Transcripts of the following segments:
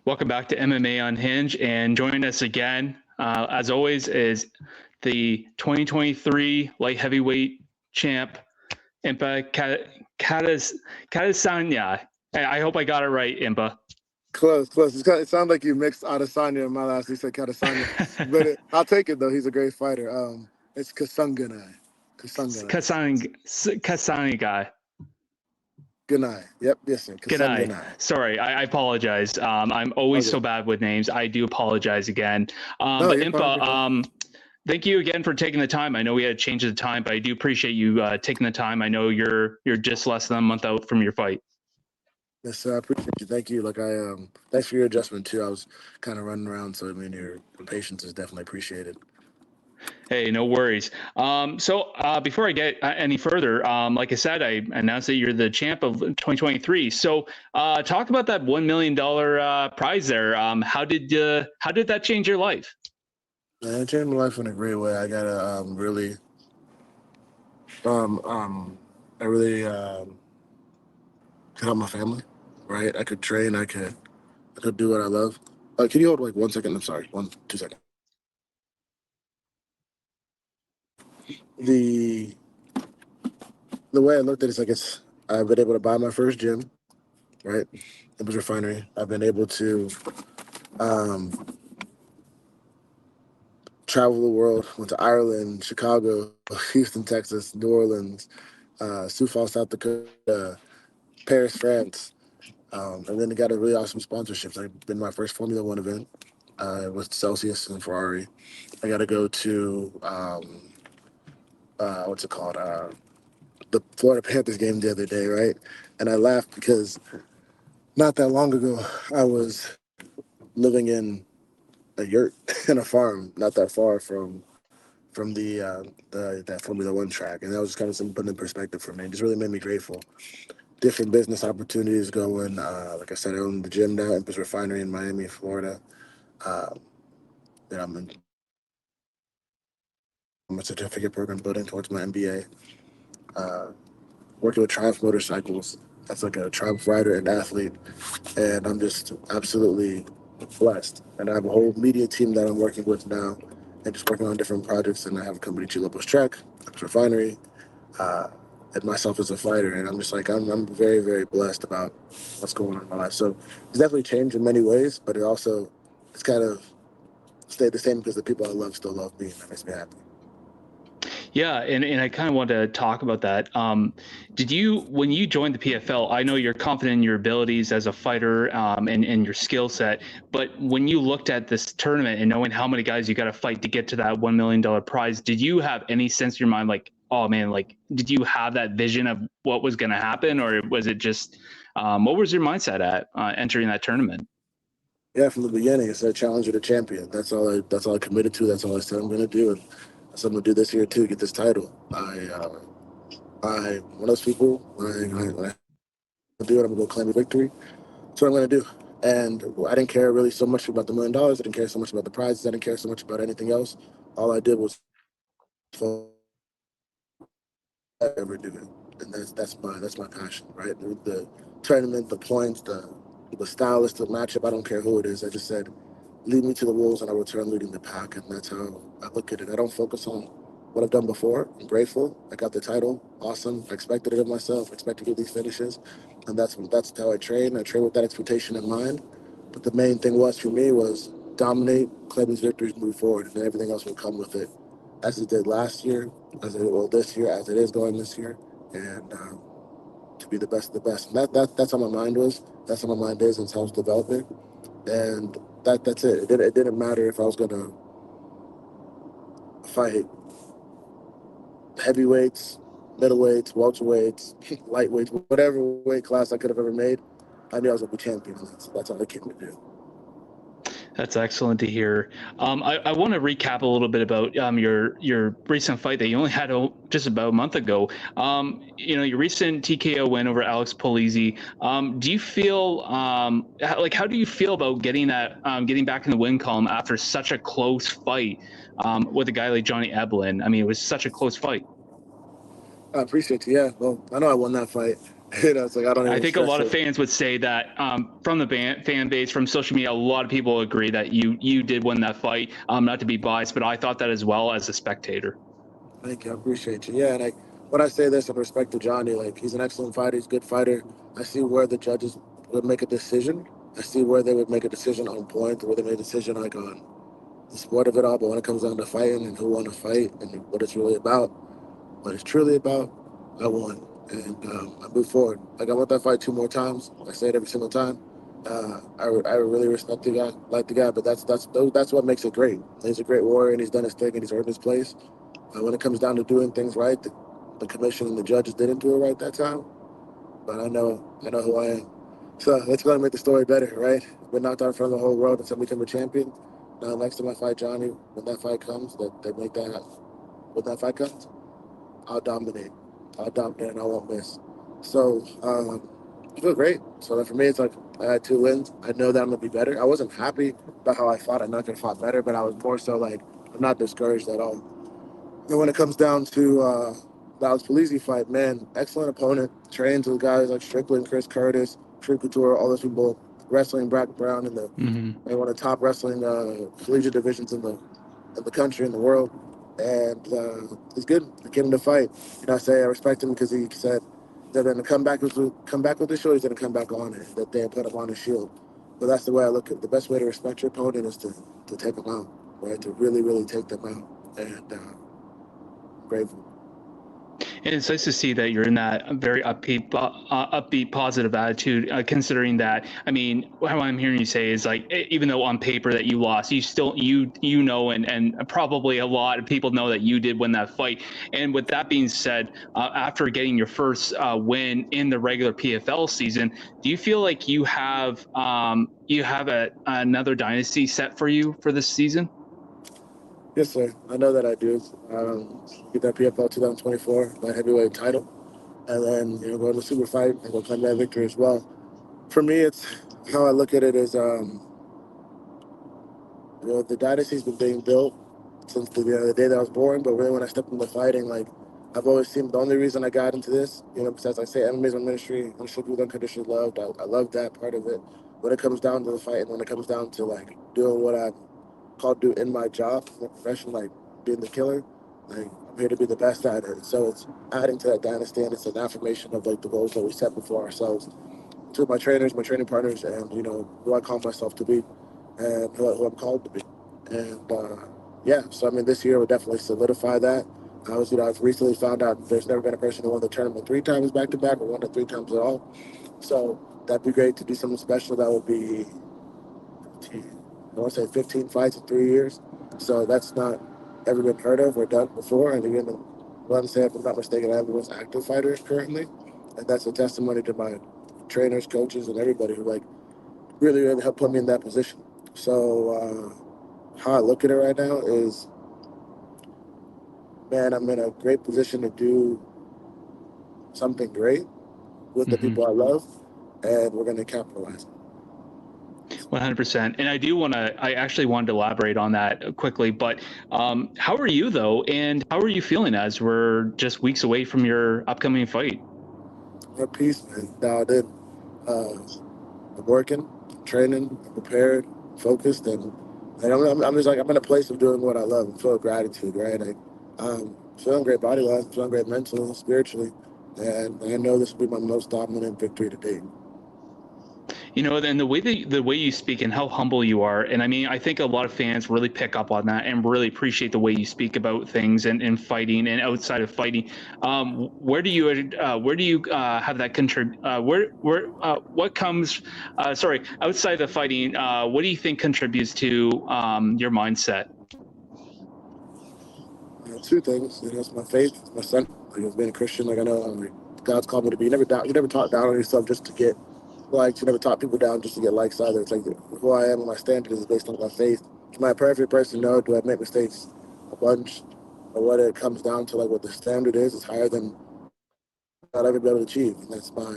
Welcome back to MMA Unhinged, and joining us again, as always, is the 2023 light heavyweight champ, IMPA Kasanganayi. I hope I got it right, IMPA. Close. It sounds like you mixed Adesanya and my last. You said Kadesanya, but I'll take it though. He's a great fighter. It's Kasanganay. Kasanganayi. Ganai. Yep. Yes, sir. Ganai. Sorry, I apologize. I'm always so bad with names. I do apologize again. But IMPA, thank you again for taking the time. I know we had to change the time, but I do appreciate you taking the time. I know you're just less than a month out from your fight. Yes, sir. I appreciate you. Thank you. Thanks for your adjustment too. I was kind of running around, so I mean, your patience is definitely appreciated. Hey, no worries. So before I get any further, like I said, I announced that you're the champ of 2023. So talk about that $1 million prize there. How did that change your life? It changed my life in a great way. I got to I really could help my family, right? I could train. I could do what I love. Can you hold like 1 second? I'm sorry. 2 seconds. The way I looked at it is I've been able to buy my first gym, right? It was refinery. I've been able to travel the world. Went to Ireland, Chicago, Houston, Texas, New Orleans, Sioux Falls, South Dakota, Paris, France, and then got a really awesome sponsorships. I've been my first Formula One event with Celsius and Ferrari. I got to go to what's it called? The Florida Panthers game the other day, right? And I laughed because not that long ago I was living in a yurt in a farm, not that far from that Formula One track, and that was just kind of something put in perspective for me. It just really made me grateful. Different business opportunities going. Like I said, I own the gym now, Empress Refinery in Miami, Florida. Then I'm in a certificate program building towards my MBA. Working with Triumph Motorcycles. That's like a Triumph rider and athlete, and I'm just absolutely blessed. And I have a whole media team that I'm working with now, and just working on different projects. And I have a company, G Lopez Track, Refinery, and myself as a fighter. And I'm just like, I'm very, very blessed about what's going on in my life. So it's definitely changed in many ways, but it's kind of stayed the same because the people I love still love me, and that makes me happy. Yeah, and I kind of want to talk about that. When you joined the PFL, I know you're confident in your abilities as a fighter and your skill set, but when you looked at this tournament and knowing how many guys you got to fight to get to that $1 million prize, did you have any sense in your mind like, oh man, like, did you have that vision of what was going to happen, or was it just, what was your mindset at entering that tournament? Yeah, from the beginning, it's a challenger to champion. That's all I committed to. That's all I said I'm going to do. And that's what I'm going to do this year too, get this title. I one of those people, when I do it, I'm going to go claim a victory. That's what I'm going to do. And I didn't care really so much about the $1 million. I didn't care so much about the prizes. I didn't care so much about anything else. All I did was ever do it. And that's my passion, right? The tournament, the points, the stylist, the matchup, I don't care who it is. I just said, lead me to the wolves and I will return leading the pack. And that's how I look at it. I don't focus on what I've done before. I'm grateful. I got the title. Awesome. I expected it of myself. I expect to get these finishes. And that's how I train. I train with that expectation in mind. But the main thing for me was dominate, claim these victories, move forward, and then everything else will come with it. As it did last year, as it will this year, as it is going this year. And to be the best of the best. And that's how my mind was. That's how my mind is, and it's how it's developing. And that's it. It didn't matter if I was going to fight heavyweights, middleweights, welterweights, lightweights, whatever weight class I could have ever made. I knew I was going to be champion. That's all I came to do. That's excellent to hear. I want to recap a little bit about your recent fight that you only had just about a month ago. Your recent TKO win over Alex Polizzi. Do you feel how do you feel about getting back in the win column after such a close fight with a guy like Johnny Eblen? I mean, it was such a close fight. I appreciate you. Yeah, well, I know I won that fight. It's like I don't I even think a stress lot of it. fans would say that from the fan base, from social media, a lot of people agree that you did win that fight. Not to be biased, but I thought that as well as a spectator. Thank you. I appreciate you. Yeah, and when I say this in respect to Johnny, like he's an excellent fighter. He's a good fighter. I see where the judges would make a decision. I see where they would make a decision on point, where they make a decision like on the sport of it all. But when it comes down to fighting and who won the fight and what it's really about, what it's truly about, I won. And I move forward. Like I want that fight 2 more times. I say it every single time. I really respect the guy, like the guy, but that's what makes it great. He's a great warrior, and he's done his thing, and he's earned his place. When it comes down to doing things right, the commission and the judges didn't do it right that time. But I know who I am. So that's going to make the story better, right? Been knocked out in front of the whole world until I become a champion. Now next time I fight Johnny, when that fight comes, that they make that happen. When that fight comes, I'll dominate. I'll dominate and I won't miss. So I feel great. So for me, it's like I had 2 wins. I know that I'm gonna be better. I wasn't happy about how I fought. I know I could have fought better, but I was more so like I'm not discouraged at all. And when it comes down to the Alex Polizzi fight, man, excellent opponent. Trains with guys like Strickland, Chris Curtis, True Couture, all those people wrestling background in Mm-hmm. one of the top wrestling collegiate divisions in the country, in the world. And he's good. I came him to fight. And I say I respect him because he said they're going to come back with the show. He's going to come back on it. That they put him on his shield. But that's the way I look at it. The best way to respect your opponent is to take them out, right? To really, really take them out. And grateful. And it's nice to see that you're in that very upbeat, positive attitude. Considering that, I mean, what I'm hearing you say is like, even though on paper that you lost, you still you know, and probably a lot of people know that you did win that fight. And with that being said, after getting your first win in the regular PFL season, do you feel like you have another dynasty set for you for this season? Yes, sir. I know that I do. Get that PFL 2024, that heavyweight title, and then go to the super fight and go claim that victory as well. For me, it's how I look at it is, the dynasty's been being built since the day that I was born. But really, when I stepped into fighting, like I've always seen the only reason I got into this, besides I say MMA is my ministry, I'm sure people unconditionally loved. I love that part of it. When it comes down to the fight, and when it comes down to like doing what I called do in my job, my profession, like being the killer. Like I'm here to be the best at it. So it's adding to that dynasty, and it's an affirmation of like the goals that we set before ourselves. To my trainers, my training partners, and who I call myself to be, and who I'm called to be. And yeah, so I mean, this year will definitely solidify that. I've recently found out there's never been a person who won the tournament 3 times back to back, or won it 3 times at all. So that'd be great to do something special. That would be I want to say 15 fights in 3 years. So that's not ever been heard of or done before. And again, I want to say, if I'm not mistaken, I'm the most active fighter currently. And that's a testimony to my trainers, coaches, and everybody who like really, really helped put me in that position. So how I look at it right now is, man, I'm in a great position to do something great with the Mm-hmm. people I love, and we're going to capitalize. 100%. And I actually wanted to elaborate on that quickly, but how are you though? And how are you feeling as we're just weeks away from your upcoming fight? At peace, man. Dialed in. I'm working, training, I'm prepared, focused, and I'm just like I'm in a place of doing what I love. I'm full of gratitude, right? Feeling great body wise, feeling great mentally, spiritually, and I know this will be my most dominant victory to date. And the way you speak and how humble you are, and I mean, I think a lot of fans really pick up on that and really appreciate the way you speak about things and fighting and outside of fighting. Where do you have that contribute? What comes? Sorry, outside of fighting, what do you think contributes to your mindset? 2 things. It's my faith, it's my son. Like, as being a Christian, like I know, like God's called me to be. You never doubt. You never talk down on yourself just to get likes. You never talk people down just to get likes either. It's like who I am and my standard is based on my faith. Am I a perfect person? No. Do I make mistakes? A bunch. But what it comes down to, like what the standard is higher than I'll ever be able to achieve, and that's my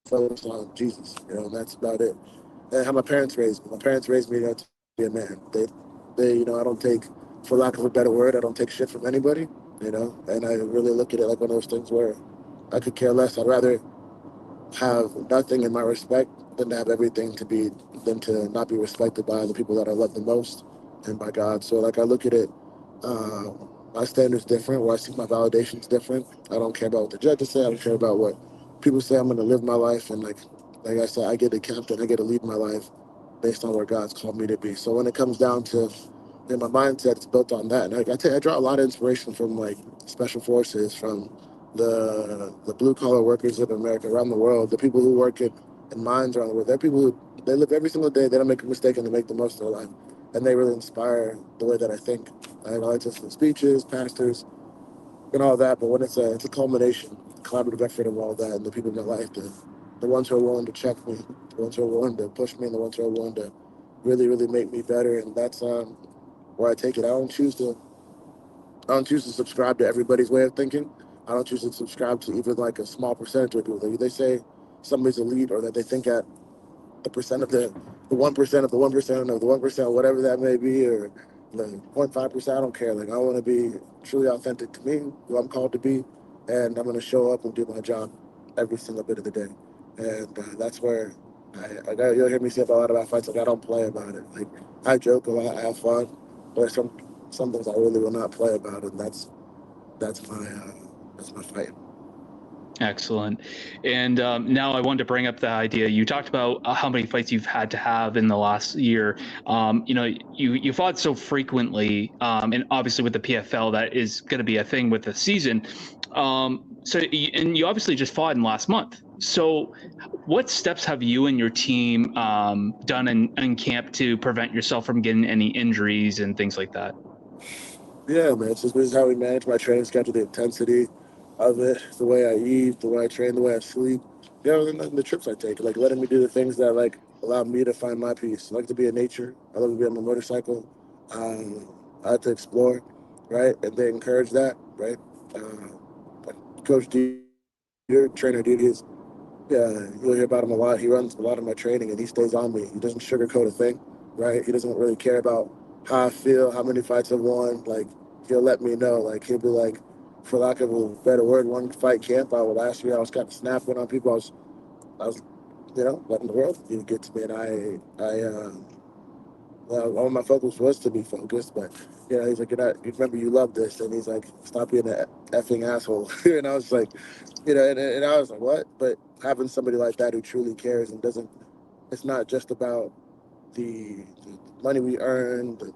focus on Jesus. That's about it. And how my parents raised me. My parents raised me to be a man. They I don't take, for lack of a better word, I don't take shit from anybody. you know. And I really look at it like one of those things where I could care less. I'd rather have nothing in my respect than to have everything to be than to not be respected by the people that I love the most and by God. So like I look at it, my standard's different. Where I seek my validation's different. I don't care about what the judges say. I don't care about what people say. I'm going to live my life, and like I said, I get to captain. I get to lead my life based on where God's called me to be. So when it comes down to my mindset, it's built on that. And I draw a lot of inspiration from like special forces, from the blue collar workers of America around the world, the people who work in mines around the world. They're people who they live every single day. They don't make a mistake and they make the most of their life, and they really inspire the way that I think. I like to listen to speeches, pastors, and all that. But when it's a culmination, collaborative effort of all that, and the people in my life, the ones who are willing to check me, the ones who are willing to push me, and the ones who are willing to really make me better, and that's where I take it. I don't choose to subscribe to everybody's way of thinking. I don't choose to subscribe to even like a small percentage of people. They say somebody's elite or that they think at the percent of the 1% of the 1% of the 1%, whatever that may be, or the 0.5%. I don't care. Like I want to be truly authentic to me, who I'm called to be, and I'm going to show up and do my job every single bit of the day. And that's where you'll hear me say about a lot about fights. Like I don't play about it. Like I joke a lot, I have fun, but there's some things I really will not play about, and that's my fight. Excellent. And now I wanted to bring up the idea. You talked about how many fights you've had to have in the last year. You fought so frequently, and obviously with the PFL, that is going to be a thing with the season. And you obviously just fought in last month. So, what steps have you and your team done in camp to prevent yourself from getting any injuries and things like that? Yeah, man. It's just this is how we manage my training schedule, the intensity of it, the way I eat, the way I train, the way I sleep. And the trips I take, like letting me do the things that like allow me to find my peace. I like to be in nature. I love to be on my motorcycle. I like to explore, right? And they encourage that, right? Coach D, your trainer D is yeah, you'll hear about him a lot. He runs a lot of my training and he stays on me. He doesn't sugarcoat a thing, right? He doesn't really care about how I feel, how many fights I've won. Like, he'll let me know. Like, he'll be like, for lack of a better word, one fight camp. Last year I was kind of snapping on people. I was, letting the world get to me. And all my focus was to be focused, but he's like, you remember you love this, and he's like, stop being an effing asshole. And I was like, and I was like, what? But having somebody like that who truly cares and doesn't, it's not just about the money we earn, the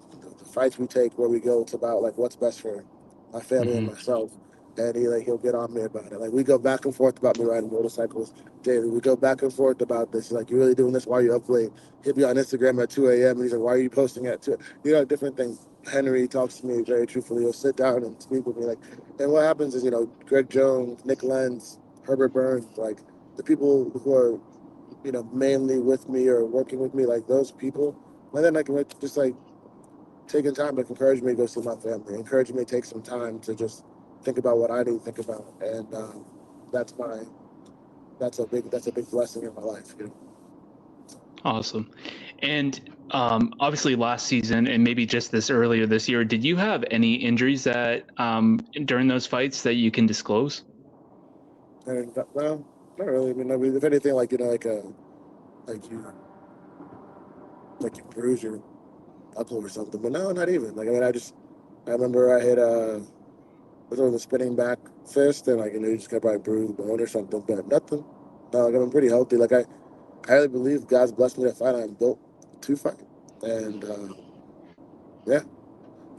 fights we take, where we go. It's about like what's best for my family and Mm-hmm. myself. And he'll get on me about it. Like we go back and forth about me riding motorcycles daily. We go back and forth about this. He's like, you really doing this? Why are you up late? He'll be on Instagram at 2 a.m. and he's like, why are you posting at 2? Different things. Henry talks to me very truthfully. He'll sit down and speak with me. Like, and what happens is, Greg Jones, Nick Lenz, Herbert Burns, like the people who are mainly with me or working with me, like those people. And then I can just like taking time to encourage me to go see my family, encourage me to take some time to just think about what I need to think about, and that's my that's a big blessing in my life. Awesome. And obviously, last season and maybe just this earlier this year, did you have any injuries that during those fights that you can disclose? And well, not really. I mean, if anything, like like you bruise your knuckle or something, but no, not even. Like I remember I hit was on the spinning back fist, and like you just got probably bruised bone or something, but nothing. No, like I'm pretty healthy. Like I really believe God's blessed me to fight. I'm built to fight, and yeah.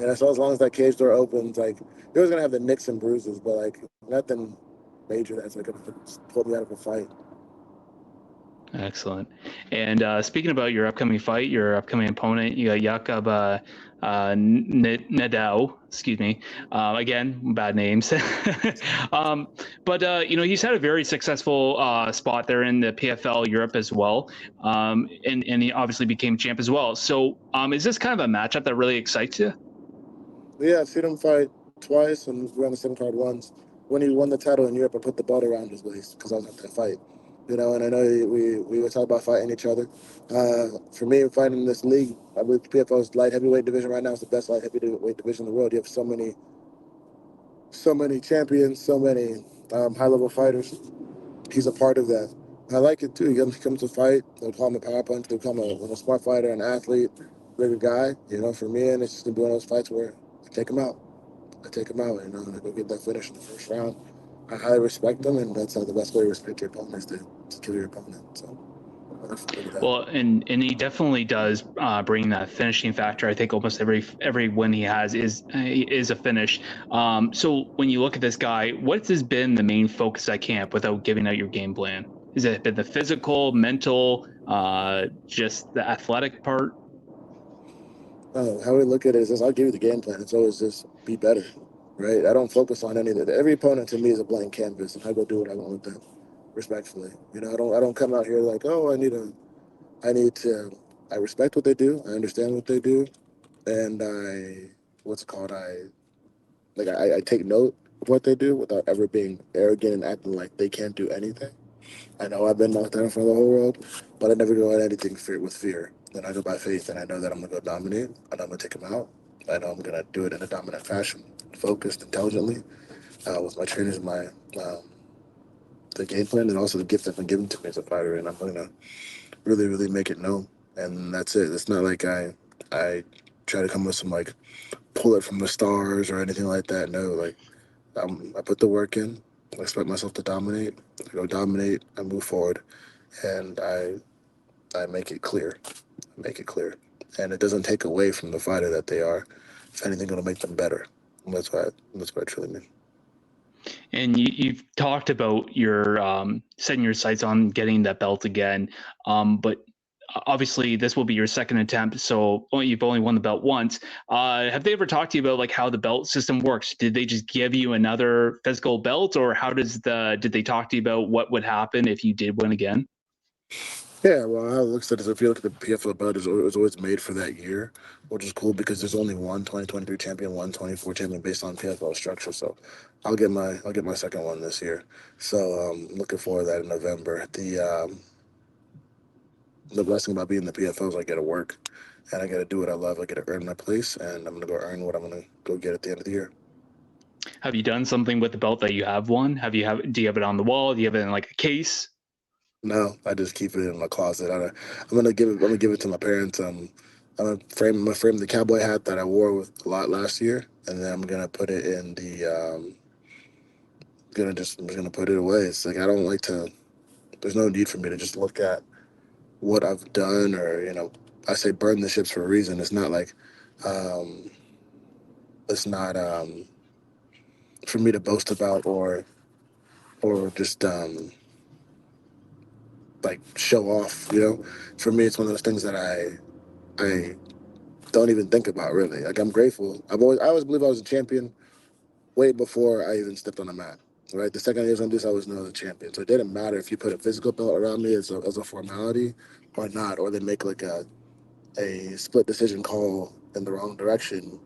And so as long as that cage door opens, like you're always gonna have the nicks and bruises, but like nothing major that's like gonna pull me out of a fight. Excellent. And speaking about your upcoming fight, your upcoming opponent, you got Jakob Nedoh. Excuse me. Again, bad names. um, but he's had a very successful spot there in the PFL Europe as well, and he obviously became champ as well. So, is this kind of a matchup that really excites you? Yeah, I've seen him fight twice, and we on the same card once. When he won the title in Europe, I put the belt around his waist because I was at that fight. And I know we were talking about fighting each other. For me, fighting in this league, I believe PFL's light heavyweight division right now is the best light heavyweight division in the world. You have so many so many champions, so many high-level fighters. He's a part of that. I like it too. He comes to fight. They'll call him a power punch. They'll call him a smart fighter, an athlete, bigger guy. You know, for me, and it's just gonna be one of those fights where I take him out. I take him out, and I go get that finish in the first round. I highly respect him, and that's how the best way to respect your opponent is to kill your opponent. So. Well, and he definitely does bring that finishing factor. I think almost every win he has is a finish. So when you look at this guy, what has been the main focus at camp without giving out your game plan? Has it been the physical, mental, just the athletic part? How we look at it is this: I'll give you the game plan. It's always just be better, right? I don't focus on any of that. Every opponent to me is a blank canvas, and I go do what I want with them, respectfully. You know, I don't come out here like, oh, I need to. I respect what they do. I understand what they do, and what's it called? I take note of what they do without ever being arrogant and acting like they can't do anything. I know I've been knocked down in front of the whole world, but I never go at anything with fear. Then I go by faith, and I know that I'm gonna go dominate, and I'm gonna take them out. I know I'm gonna do it in a dominant fashion, focused, intelligently, with my trainers, the game plan, and also the gift that's been given to me as a fighter, and I'm gonna really, really make it known. And that's it. It's not like I try to come with some like pull it from the stars or anything like that. No, like I put the work in. I expect myself to dominate. I go dominate. I move forward, and I make it clear. I make it clear, and it doesn't take away from the fighter that they are. If anything, it'll make them better. And that's what I truly mean. And you've talked about your setting your sights on getting that belt again, but obviously this will be your second attempt, so you've only won the belt once. Have they ever talked to you about like how the belt system works? Did they just give you another physical belt, or did they talk to you about what would happen if you did win again? Yeah, well, how it looks at it is if you look at the PFL belt, it's always made for that year, which is cool because there's only one 2023 champion, one 24 champion based on PFL structure. So I'll get my second one this year. So looking forward to that in November. The blessing about being in the PFL is I get to work and I get to do what I love. I get to earn my place, and I'm gonna go earn what I'm gonna go get at the end of the year. Have you done something with the belt that you have won? Do you have it on the wall? Do you have it in like a case? No, I just keep it in my closet. I'm gonna give it. I'm gonna give it to my parents. I'm gonna frame the cowboy hat that I wore with a lot last year, and then I'm gonna put it in the. I'm just gonna put it away. It's like I don't like to. There's no need for me to just look at what I've done, or I say burn the ships for a reason. It's not like, um, it's not for me to boast about or just like show off. For me, it's one of those things that I don't even think about really. Like I'm grateful. I always believe I was a champion way before I even stepped on the mat. Right, the second I was gonna do this, I always know I was a champion. So it didn't matter if you put a physical belt around me as a formality or not, or they make like a split decision call in the wrong direction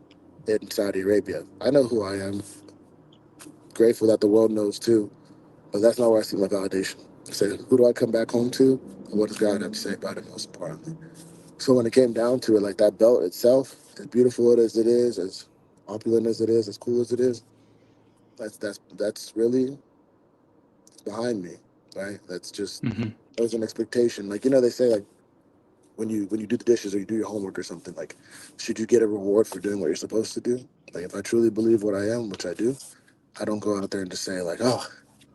in Saudi Arabia. I know who I am. Grateful that the world knows too, but that's not where I see my validation. I say, who do I come back home to? And what does God have to say about it most importantly? So when it came down to it, like that belt itself, as beautiful as it is, as opulent as it is, as cool as it is, that's really behind me, right? That's just Mm-hmm. that was an expectation. Like they say like when you do the dishes or you do your homework or something, like should you get a reward for doing what you're supposed to do? Like if I truly believe what I am, which I do, I don't go out there and just say like, oh,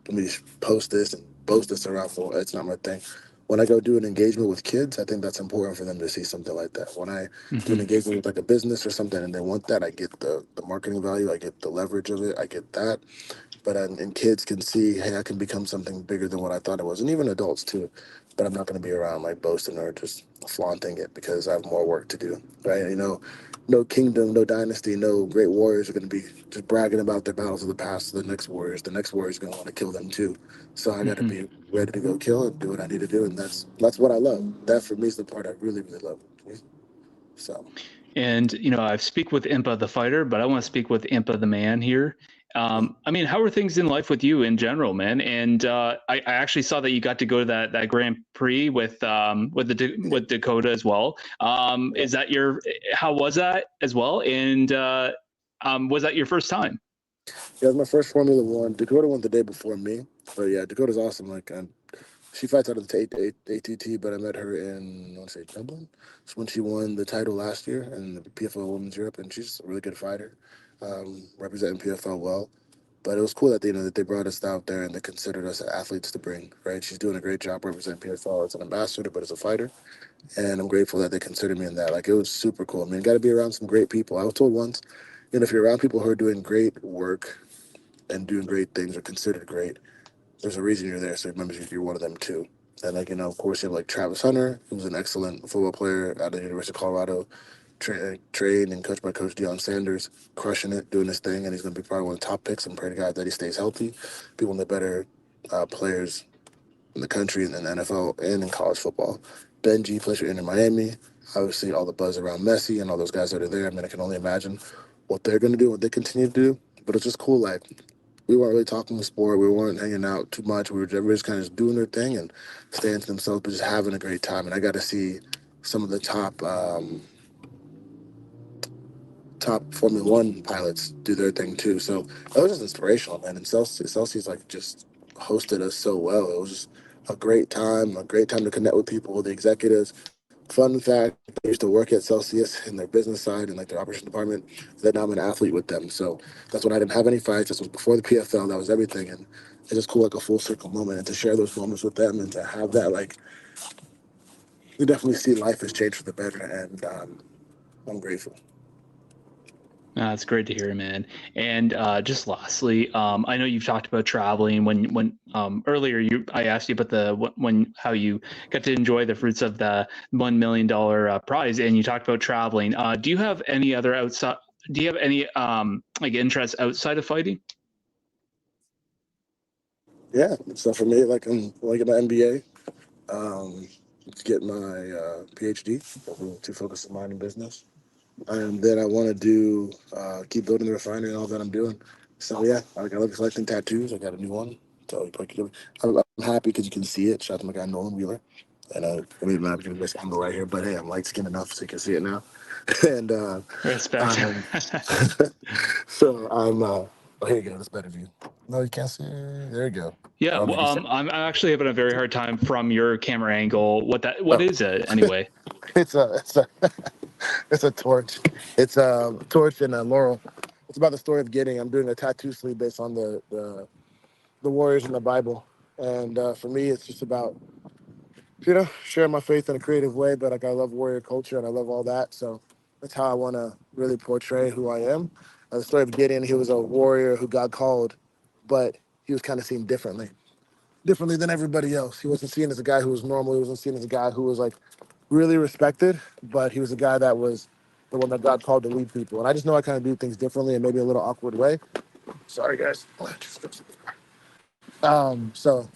let me just post this and boast this around for it's not my thing. When I go do an engagement with kids, I think that's important for them to see something like that. When I do an Mm-hmm. engagement with like a business or something and they want that, I get the marketing value, I get the leverage of it, I get that. But and kids can see, hey, I can become something bigger than what I thought it was, and even adults too. But I'm not going to be around like boasting or just flaunting it because I have more work to do, right? No kingdom, no dynasty, no great warriors are going to be just bragging about their battles of the past to the next warriors. The next warrior is going to want to kill them too. So I got to Mm-hmm. be ready to go kill and do what I need to do, and that's what I love. That for me is the part I really, really love. So. And I speak with IMPA the fighter, but I want to speak with IMPA the man here. I mean, how are things in life with you in general, man? And I actually saw that you got to go to that Grand Prix with Dakota as well. Is that how was that as well? And was that your first time? Yeah, it was my first Formula One. Dakota won the day before me, but yeah, Dakota's awesome. Like, she fights out of the ATT, but I met her in, I want to say, Dublin. It's when she won the title last year in the PFL Women's Europe, and she's a really good fighter, representing PFL well. But it was cool that that they brought us out there and they considered us athletes to bring. Right, she's doing a great job representing PFL as an ambassador, but as a fighter, and I'm grateful that they considered me in that. Like, it was super cool. I mean, got to be around some great people. I was told once, if you're around people who are doing great work and doing great things or considered great, there's a reason you're there. So remember, you're one of them too. And like, of course, you have like Travis Hunter, who's an excellent football player out of the University of Colorado, trained and coached by Coach Deion Sanders, crushing it, doing his thing, and he's going to be probably one of the top picks. I'm praying to God that he stays healthy. Be one of the better players in the country and in the NFL and in college football. Benji plays for Inter Miami. Obviously, all the buzz around Messi and all those guys that are there. I mean, I can only imagine what they're going to do, what they continue to do. But it's just cool, like, we weren't really talking sport. We weren't hanging out too much. Everybody's kind of just doing their thing and staying to themselves, but just having a great time. And I got to see some of the top Formula One pilots do their thing too. So that was just inspirational, man. And Celsius like just hosted us so well. It was just a great time to connect with people, the executives. Fun fact, I used to work at Celsius in their business side and like their operations department. Then now I'm an athlete with them. So that's when I didn't have any fights. This was before the PFL. That was everything. And it's just cool, like a full circle moment, and to share those moments with them and to have that, like, you definitely see life has changed for the better. And I'm grateful. It's great to hear, man. And just lastly, I know you've talked about traveling. When earlier I asked you about how you got to enjoy the fruits of the $1 million prize, and you talked about traveling. Do you have any other outside? Do you have any like interests outside of fighting? Yeah. So for me, like, I'm like at my MBA, to get my PhD, to focus on mind and business. And then I want to do keep building the refinery and all that I'm doing. So yeah, I love collecting tattoos. I got a new one. So I'm happy because you can see it. Shout out to my guy Nolan Wheeler. And I made my this angle right here, but hey, I'm light skinned enough so you can see it now. and Respect. so I'm. Oh, here you go. That's better view. No, you can't see. There you go. Yeah, well, I'm actually having a very hard time from your camera angle. What is it anyway? It's it's a torch. It's a torch and a laurel. It's about the story of Gideon. I'm doing a tattoo sleeve based on the warriors in the Bible, and for me, it's just about sharing my faith in a creative way. But like, I love warrior culture and I love all that, so that's how I want to really portray who I am. The story of Gideon, he was a warrior who God called, but he was kind of seen differently than everybody else. He wasn't seen as a guy who was normal. He wasn't seen as a guy who was like really respected, but he was a guy that was the one that God called to lead people. And I just know I kind of do things differently and maybe a little awkward way. Sorry, guys. So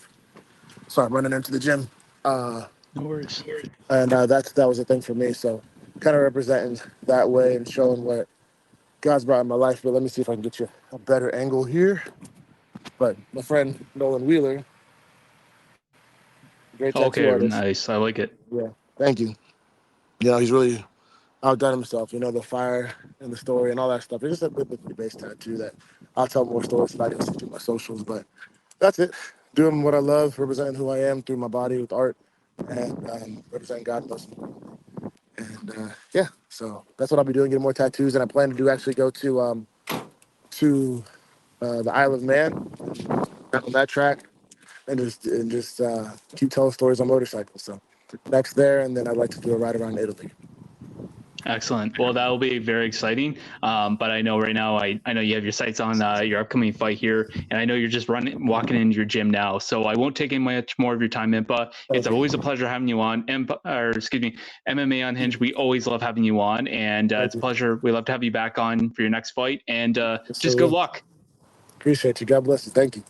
sorry, I'm running into the gym. No worries. And that was a thing for me. So kind of representing that way and showing what God's brought in my life. But let me see if I can get you a better angle here. But my friend Nolan Wheeler, great tattoo Okay, artist. nice. I like it. Yeah, thank you. He's really outdone himself. The fire and the story and all that stuff. It's just a biblically based tattoo that I'll tell more stories about it through my socials. But that's it. Doing what I love, representing who I am through my body with art, and representing God most importantly. And yeah, so that's what I'll be doing. Getting more tattoos, and I plan to actually go to the Isle of Man on that track, and just keep telling stories on motorcycles. So next there, and then I'd like to do a ride around Italy. Excellent. Well, that will be very exciting. But I know right now, I know you have your sights on your upcoming fight here, and I know you're just walking into your gym now. So I won't take any much more of your time, IMPA. It's always a pleasure having you on. MMA Unhinged. We always love having you on, and it's a pleasure. We love to have you back on for your next fight, and just good luck. Appreciate you. God bless you. Thank you.